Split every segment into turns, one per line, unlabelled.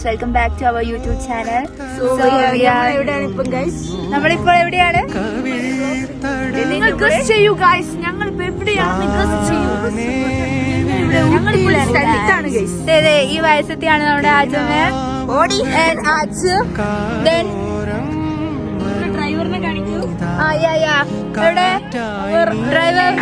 Welcome back to our YouTube channel. നമ്മളിപ്പോൾ എവിടെയാണ്? നിങ്ങൾ ഗസ് ചെയ്യൂ ഗൈസ്, ഞങ്ങളിപ്പോ എവിടെയാണ്? ഗസ് ചെയ്യൂ. ഈ വയസ്സത്തെയാണ് നമ്മുടെ ആജമേ ഡ്രൈവറിനെ കാണിക്കൂ. എവിടെ ഡ്രൈവർ?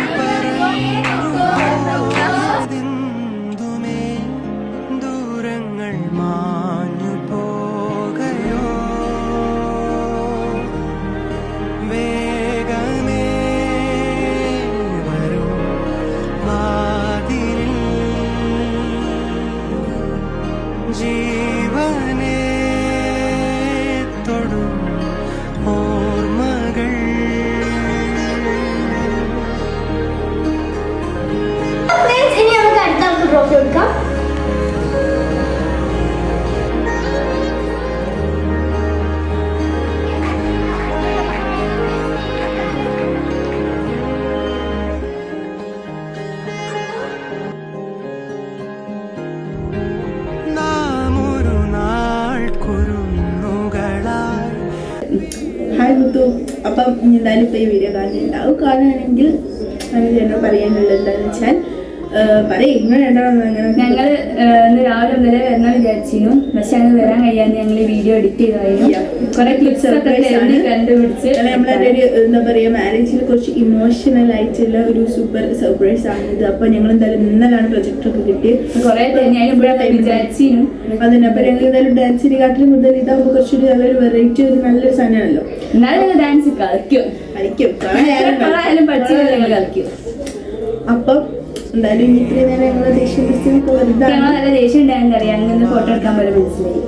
ഹായ് മുത്തു. അപ്പം എന്തായാലും ഇപ്പോൾ ഈ വീഡിയോ കാണുന്നുണ്ടാവും. കാണുകയാണെങ്കിൽ നമുക്ക് എന്നോട് പറയാനുള്ളത് എന്താണെന്ന് വെച്ചാൽ പറയും. നിങ്ങൾ എന്താണെന്ന്
ഞങ്ങൾ ഇന്ന് രാവിലെ മുതലേ വരണം വിചാരിച്ചിരുന്നു, പക്ഷെ ഞങ്ങൾ വരാൻ കഴിയാന്ന് ഞങ്ങൾ വീഡിയോ എഡിറ്റ് ചെയ്തായിരുന്നു. കുറെ ക്ലിപ്സ് കണ്ടുപിടിച്ച്
നമ്മളൊരു എന്താ പറയുക, മാരേജിൽ കുറച്ച് ഇമോഷണൽ ആയിട്ടുള്ള ഒരു സൂപ്പർ സർപ്രൈസ് ആണിത്. അപ്പോൾ ഞങ്ങൾ എന്തായാലും ഇന്നലാണ് പ്രൊജക്ടറൊക്കെ കിട്ടി.
കുറെ വിചാരിച്ചിരുന്നു.
അതിനപ്പം ഞങ്ങൾ എന്തായാലും ഡാൻസിന് കാട്ടിലും കൂടുതൽ ഇതാകുമ്പോൾ കുറച്ചൊരു നല്ലൊരു വെറൈറ്റി, ഒരു നല്ലൊരു സാധനമാണല്ലോ.
എന്നാലും ഞങ്ങൾ ഡാൻസ് കളിക്കും.
അപ്പം എന്തായാലും ഇനി ഇത്രയും നേരം ഞങ്ങൾ ദേഷ്യം പിടിച്ച്
നല്ല ദേഷ്യം ഉണ്ടായെന്ന് അറിയാം. അങ്ങനെ ഫോട്ടോ എടുക്കാൻ പോലെ മനസ്സിലായി.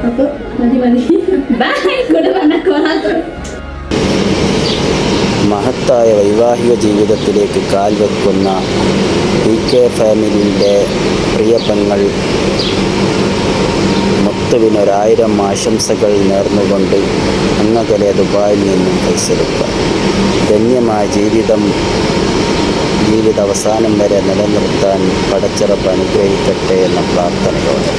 അപ്പോൾ മതി.
മഹത്തായ വൈവാഹിക ജീവിതത്തിലേക്ക് കാൽവെക്കുന്ന PK ഫാമിലിയുടെ പ്രിയ പെങ്ങൾ മുത്തുവിനൊരായിരം ആശംസകൾ നേർന്നുകൊണ്ട് അങ്ങകലെ ദുബായിൽ നിന്നും ഫൈസലുക്ക ധന്യമായ ജീവിതാവസാനം വരെ നിലനിർത്താൻ പടച്ചിറപ്പ് അനുഗ്രഹിക്കട്ടെ എന്ന പ്രാർത്ഥനയോടെ